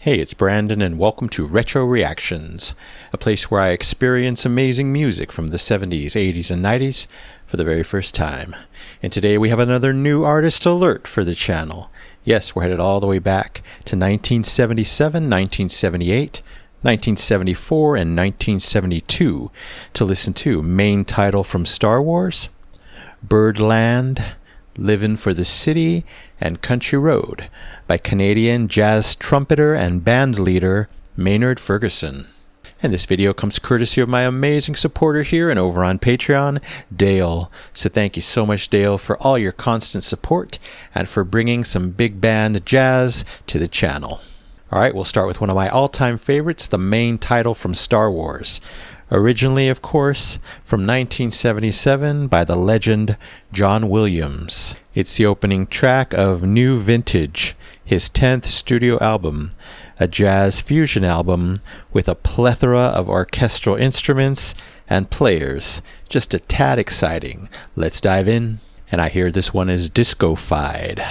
Hey, it's Brandon, and welcome to Retro Reactions, a place where I experience amazing music from the 70s, 80s, and 90s for the very first time. And today we have another new artist alert for the channel. Yes, we're headed all the way back to 1977, 1978, 1974, and 1972 to listen to main title from Star Wars, Birdland, Livin For The City, and Country Road by Canadian jazz trumpeter and band leader Maynard Ferguson. And this video comes courtesy of my amazing supporter here and over on Patreon, Dale. So thank you so much, Dale, for all your constant support and for bringing some big band jazz to the channel. Alright, we'll start with one of my all-time favorites, the main title from Star Wars. Originally, of course, from 1977 by the legend John Williams. It's the opening track of New Vintage, his 10th studio album, a jazz fusion album with a plethora of orchestral instruments and players. Just a tad exciting. Let's dive in. And I hear this one is disco-fied.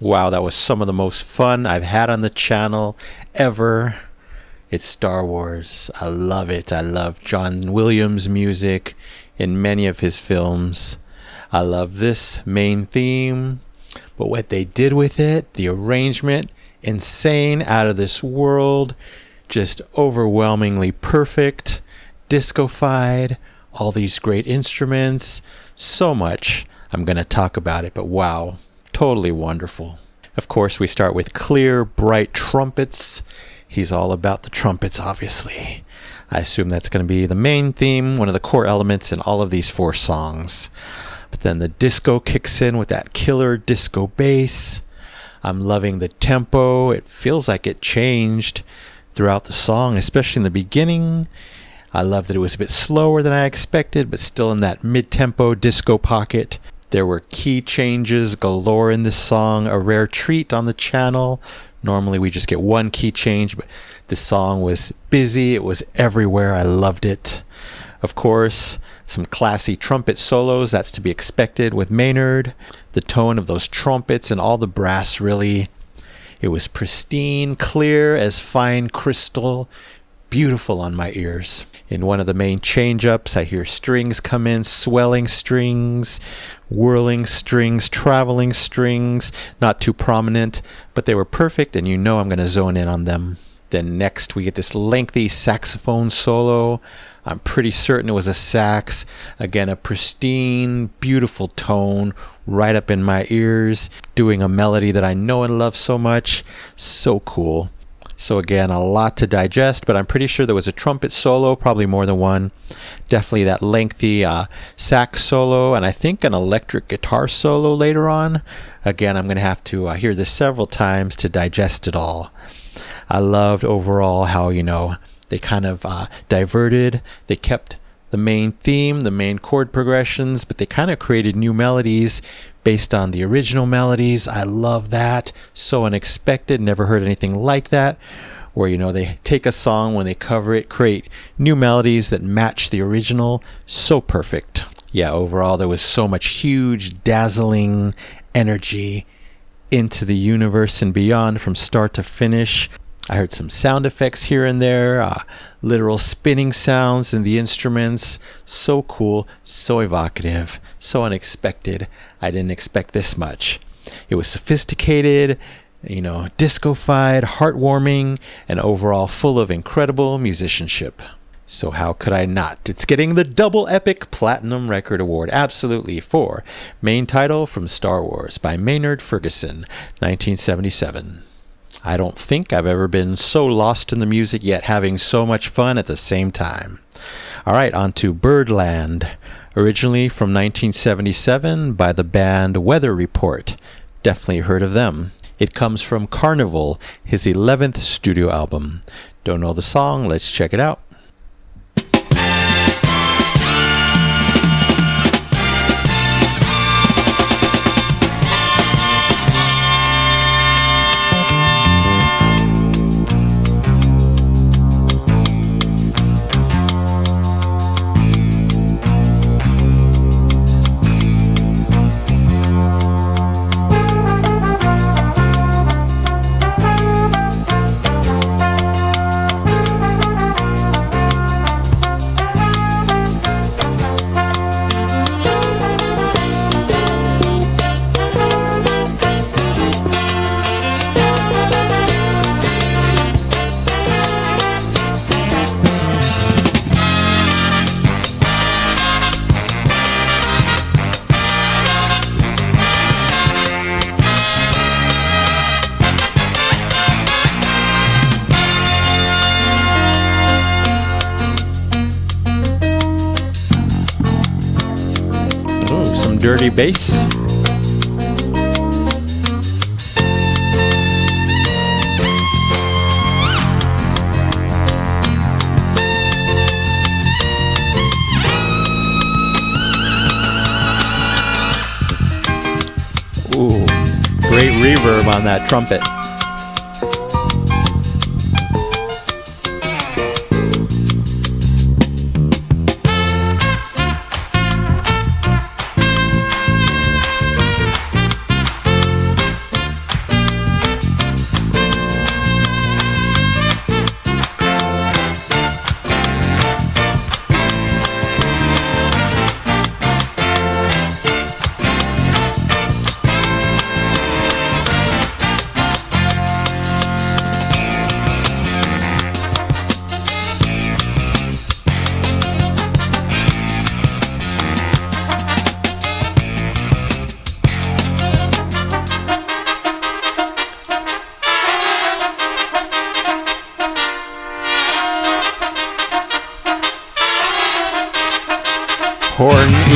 Wow, that was some of the most fun I've had on the channel ever. It's Star Wars. I love it. I love John Williams' music in many of his films. I love this main theme, but what they did with it, the arrangement, insane, out of this world, just overwhelmingly perfect, disco-fied, all these great instruments, so much. I'm going to talk about it, but wow, totally wonderful. Of course, we start with clear, bright trumpets. He's all about the trumpets, obviously. I assume that's going to be the main theme, one of the core elements in all of these 4 songs. But then the disco kicks in with that killer disco bass. I'm loving the tempo. It feels like it changed throughout the song, especially in the beginning. I love that it was a bit slower than I expected, but still in that mid-tempo disco pocket. There were key changes galore in this song, a rare treat on the channel. Normally we just get one key change, but this song was busy. It was everywhere. I loved it. Of course, some classy trumpet solos. That's to be expected with Maynard. The tone of those trumpets and all the brass, really. It was pristine, clear as fine crystal. Beautiful on my ears. In one of the main change-ups, I hear strings come in, swelling strings, whirling strings, traveling strings, not too prominent, but they were perfect, and you know I'm going to zone in on them. Then next we get this lengthy saxophone solo. I'm pretty certain it was a sax. Again, a pristine, beautiful tone right up in my ears, doing a melody that I know and love so much. So cool. So again, a lot to digest, but I'm pretty sure there was a trumpet solo, probably more than one. Definitely that lengthy sax solo, and I think an electric guitar solo later on. Again, I'm going to have to hear this several times to digest it all. I loved overall how, they kind of diverted. They kept the main theme, the main chord progressions, but they kind of created new melodies based on the original melodies. I love that. So unexpected. Never heard anything like that. Where, they take a song, when they cover it, create new melodies that match the original. So perfect. Yeah, overall, there was so much huge, dazzling energy into the universe and beyond from start to finish. I heard some sound effects here and there, literal spinning sounds in the instruments. So cool, so evocative, so unexpected. I didn't expect this much. It was sophisticated, disco-fied, heartwarming, and overall full of incredible musicianship. So how could I not? It's getting the Double Epic Platinum Record Award, absolutely, for main title from Star Wars by Maynard Ferguson, 1977. I don't think I've ever been so lost in the music yet having so much fun at the same time. All right, on to Birdland, originally from 1977 by the band Weather Report. Definitely heard of them. It comes from Carnival, his 11th studio album. Don't know the song? Let's check it out. Dirty bass. Ooh, great reverb on that trumpet.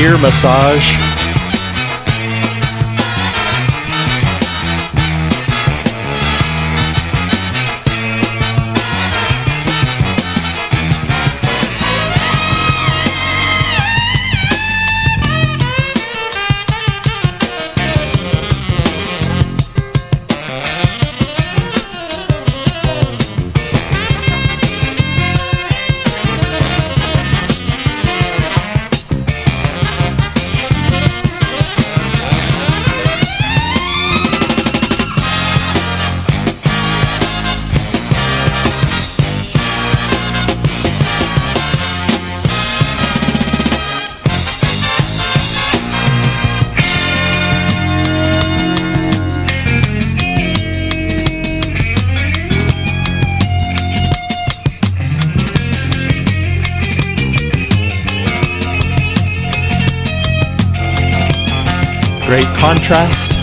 ear massage. Great contrast.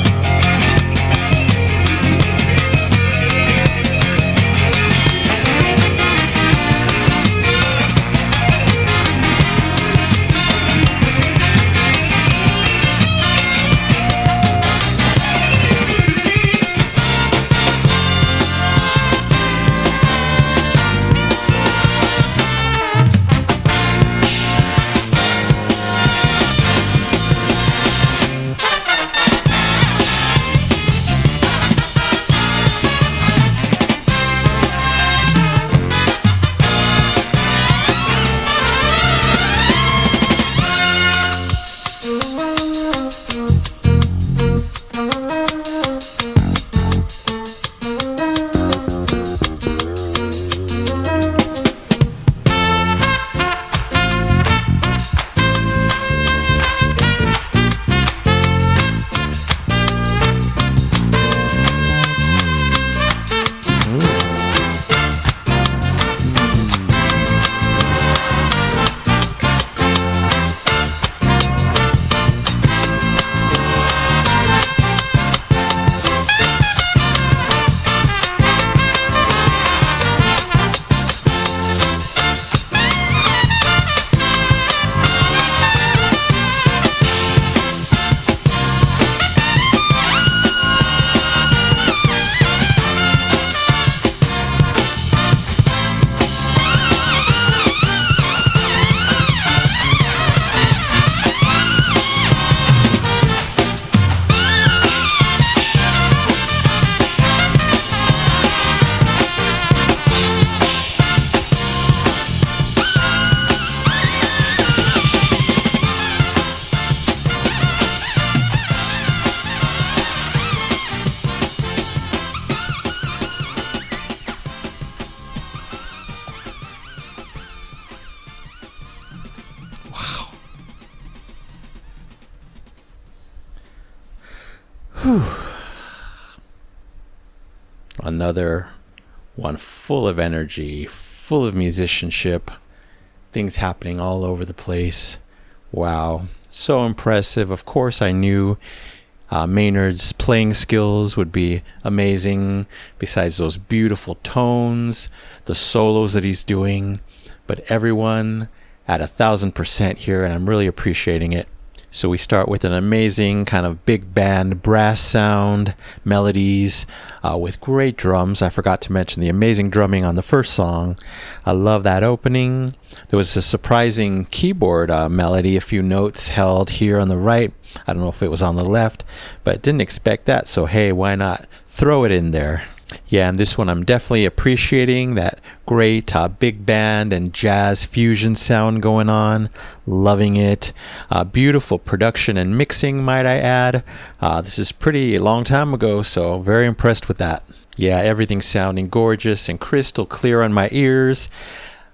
Whew. Another one full of energy, full of musicianship, things happening all over the place. Wow, so impressive. Of course, I knew Maynard's playing skills would be amazing, besides those beautiful tones, the solos that he's doing, but everyone at 1,000% here, and I'm really appreciating it. So we start with an amazing kind of big band brass sound, melodies with great drums. I forgot to mention the amazing drumming on the first song. I love that opening. There was a surprising keyboard melody, a few notes held here on the right. I don't know if it was on the left, but didn't expect that. So hey, why not throw it in there? Yeah, and this one I'm definitely appreciating that great big band and jazz fusion sound going on. Loving it. Beautiful production and mixing, might I add. This is pretty long time ago, so very impressed with that. Yeah, everything sounding gorgeous and crystal clear on my ears.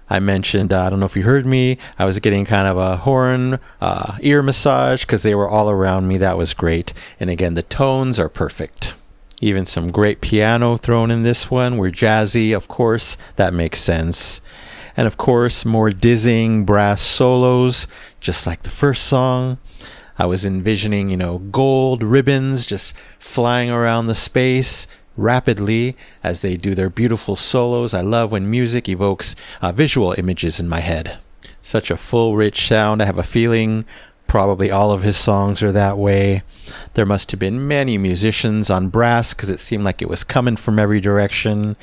I mentioned, I don't know if you heard me, I was getting kind of a horn ear massage because they were all around me. That was great. And again, the tones are perfect. Even some great piano thrown in this one. We're jazzy, of course, that makes sense. And of course, more dizzying brass solos, just like the first song. I was envisioning, gold ribbons just flying around the space rapidly as they do their beautiful solos. I love when music evokes visual images in my head. Such a full, rich sound. I have a feeling Probably all of his songs are that way. There must have been many musicians on brass because it seemed like it was coming from every direction.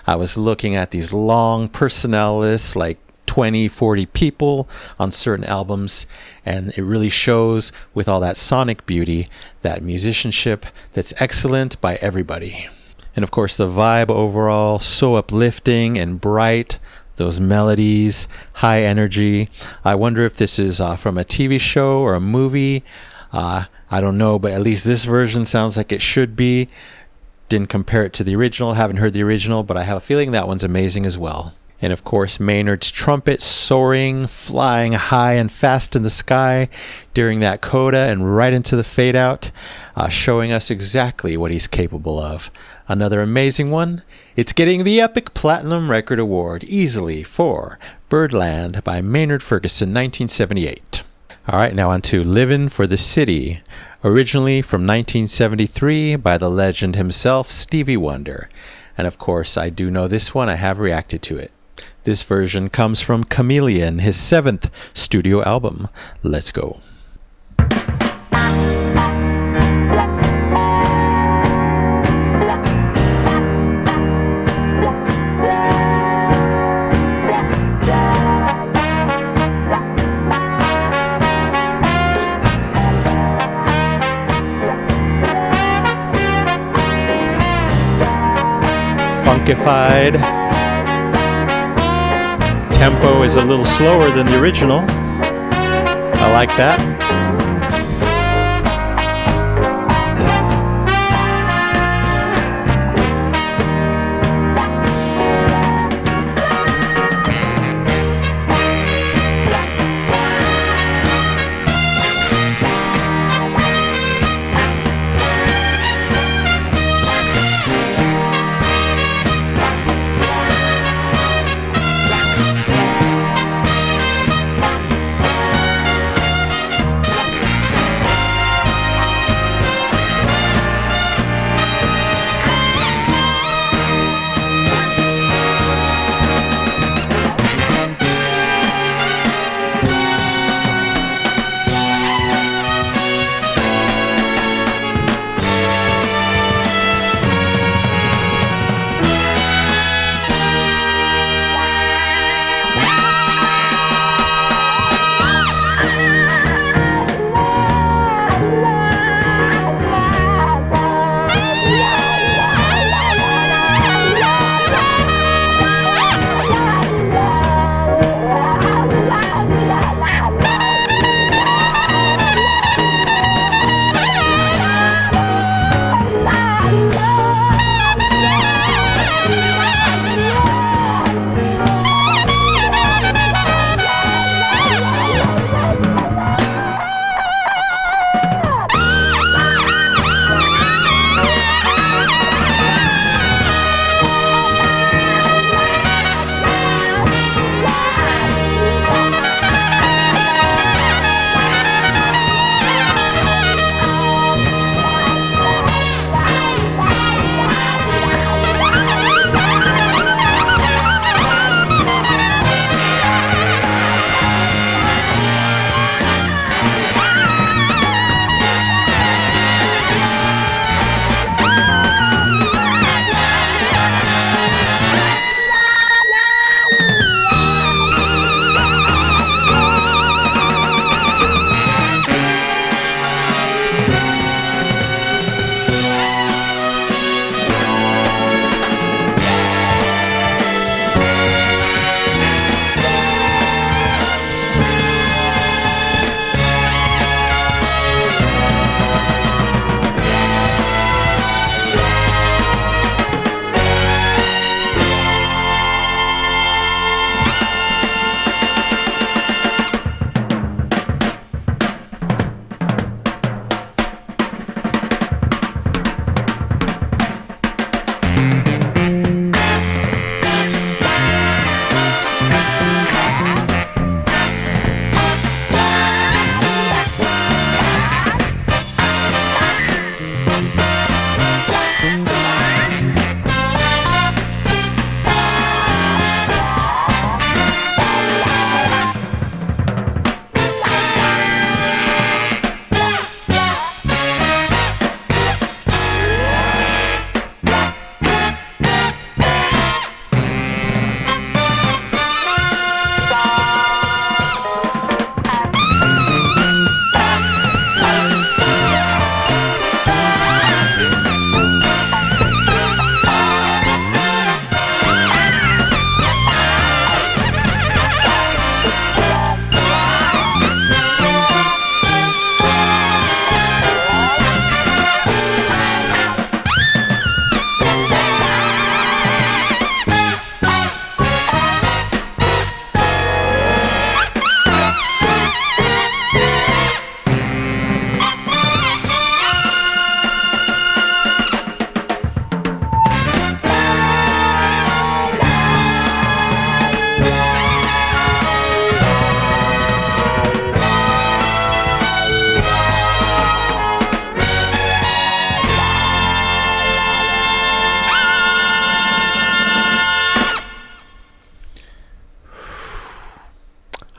I was looking at these long personnel lists, like 20, 40 people on certain albums, and it really shows with all that sonic beauty, that musicianship that's excellent by everybody. And of course the vibe overall, so uplifting and bright. Those melodies, high energy. I wonder if this is from a TV show or a movie. I don't know, but at least this version sounds like it should be. Didn't compare it to the original, haven't heard the original, but I have a feeling that one's amazing as well. And of course, Maynard's trumpet soaring, flying high and fast in the sky during that coda and right into the fade out, showing us exactly what he's capable of. Another amazing one. It's getting the Epic Platinum Record Award easily for Birdland by Maynard Ferguson, 1978. All right, now on to Livin For The City, originally from 1973 by the legend himself, Stevie Wonder. And of course, I do know this one. I have reacted to it. This version comes from Chameleon, his 7th studio album. Let's go. Funkified. Tempo is a little slower than the original. I like that.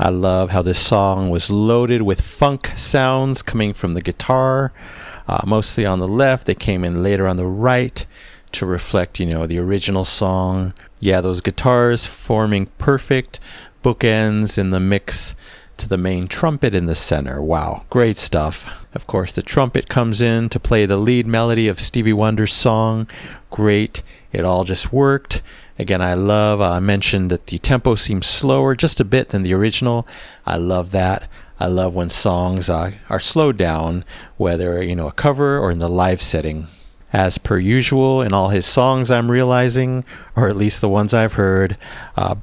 I love how this song was loaded with funk sounds coming from the guitar, mostly on the left. They came in later on the right to reflect, the original song. Yeah, those guitars forming perfect bookends in the mix to the main trumpet in the center. Wow, great stuff. Of course, the trumpet comes in to play the lead melody of Stevie Wonder's song. Great. It all just worked. Again, I mentioned that the tempo seems slower just a bit than the original. I love that. I love when songs are slowed down, whether, a cover or in the live setting. As per usual in all his songs, I'm realizing, or at least the ones I've heard,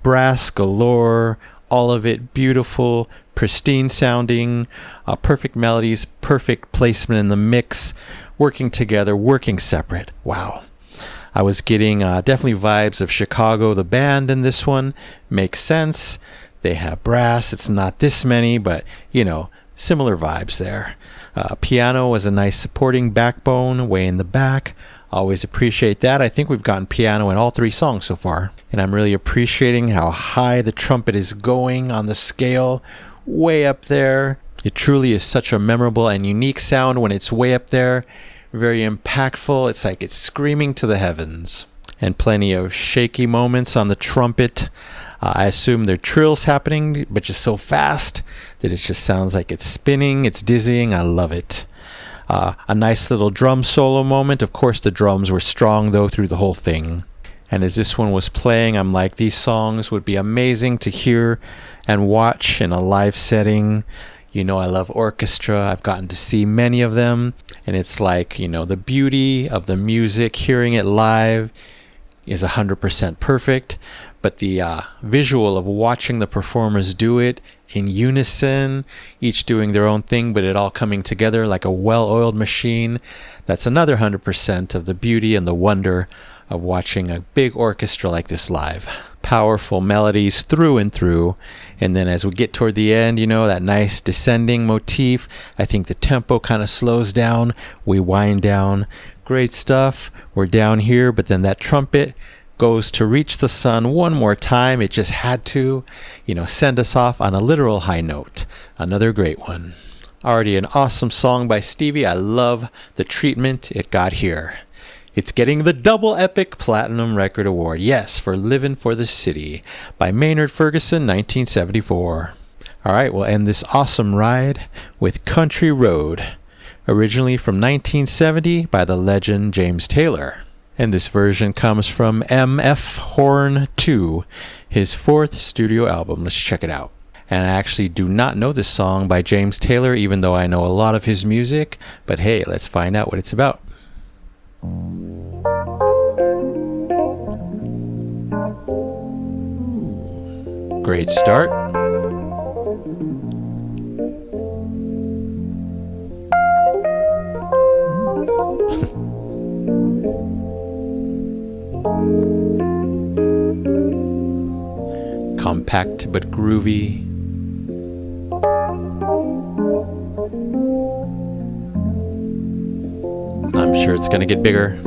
brass galore, all of it beautiful, pristine sounding, perfect melodies, perfect placement in the mix, working together, working separate. Wow. I was getting definitely vibes of Chicago, the band in this one. Makes sense. They have brass. It's not this many, but, similar vibes there. Piano was a nice supporting backbone way in the back. Always appreciate that. I think we've gotten piano in all three songs so far. And I'm really appreciating how high the trumpet is going on the scale. Way up there. It truly is such a memorable and unique sound when it's way up there. Very impactful. It's like it's screaming to the heavens. And plenty of shaky moments on the trumpet. I assume there are trills happening, but just so fast that it just sounds like it's spinning. It's dizzying. I love it. A nice little drum solo moment. Of course, the drums were strong, though, through the whole thing. And as this one was playing, I'm like, these songs would be amazing to hear and watch in a live setting. I love orchestra. I've gotten to see many of them. And it's like, the beauty of the music, hearing it live is 100% perfect. But the visual of watching the performers do it in unison, each doing their own thing, but it all coming together like a well-oiled machine, that's another 100% of the beauty and the wonder of watching a big orchestra like this live. Powerful melodies through and through. And then as we get toward the end, that nice descending motif, I think the tempo kind of slows down. We wind down. Great stuff. We're down here, but then that trumpet goes to reach the sun one more time. It just had to, send us off on a literal high note. Another great one. Already an awesome song by Stevie. I love the treatment it got here. It's getting the double epic platinum record award. Yes, for Livin For The City by Maynard Ferguson, 1974. All right, we'll end this awesome ride with Country Road, originally from 1970 by the legend James Taylor. And this version comes from M.F. Horn 2, his fourth studio album. Let's check it out. And I actually do not know this song by James Taylor, even though I know a lot of his music. But hey, let's find out what it's about. Great start. Compact but groovy. I'm sure it's going to get bigger.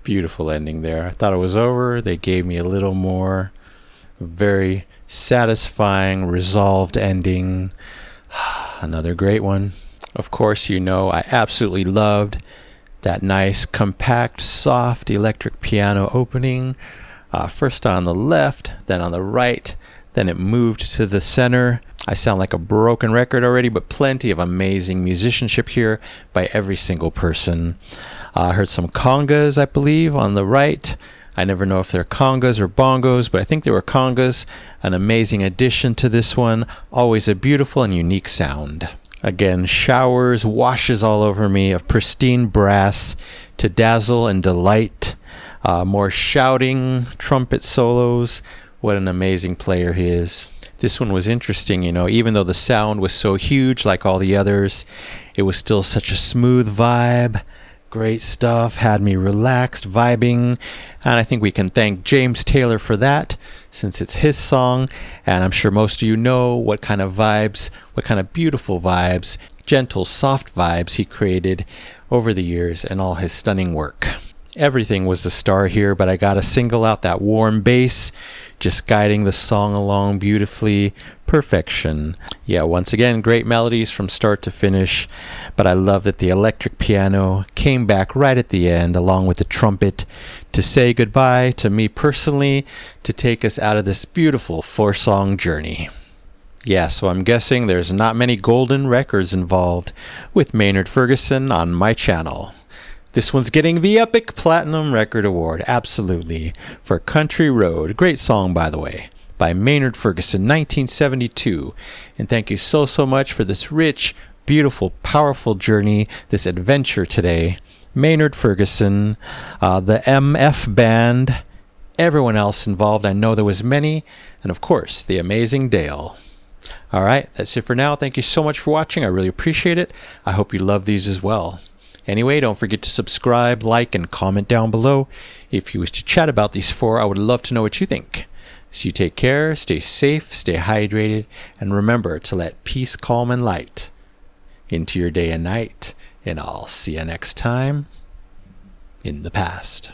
Beautiful ending there. I thought it was over. They gave me a little more. Very satisfying, resolved ending. Another great one. Of course, you know, I absolutely loved that nice, compact, soft electric piano opening. First on the left, then on the right, then it moved to the center. I sound like a broken record already, but plenty of amazing musicianship here by every single person. I heard some congas, I believe, on the right. I never know if they're congas or bongos, but I think they were congas. An amazing addition to this one. Always a beautiful and unique sound. Again, showers, washes all over me of pristine brass to dazzle and delight. More shouting, trumpet solos. What an amazing player he is. This one was interesting, you know, even though the sound was so huge like all the others, it was still such a smooth vibe. Great stuff, had me relaxed, vibing, and I think we can thank James Taylor for that, since it's his song, and I'm sure most of you know what kind of vibes, what kind of beautiful vibes, gentle, soft vibes he created over the years and all his stunning work. Everything was a star here, but I gotta single out that warm bass, just guiding the song along beautifully. Perfection. Yeah, once again, great melodies from start to finish, but I love that the electric piano came back right at the end, along with the trumpet, to say goodbye to me personally, to take us out of this beautiful four-song journey. Yeah, so I'm guessing there's not many golden records involved with Maynard Ferguson on my channel. This one's getting the Epic Platinum Record Award, absolutely, for Country Road. Great song, by the way, by Maynard Ferguson, 1972. And thank you so much for this rich, beautiful, powerful journey, this adventure today. Maynard Ferguson, the MF Band, everyone else involved. I know there was many, and of course, the amazing Dale. All right, that's it for now. Thank you so much for watching. I really appreciate it. I hope you love these as well. Anyway, don't forget to subscribe, like, and comment down below. If you wish to chat about these four, I would love to know what you think. So you take care, stay safe, stay hydrated, and remember to let peace, calm, and light into your day and night. And I'll see you next time in the past.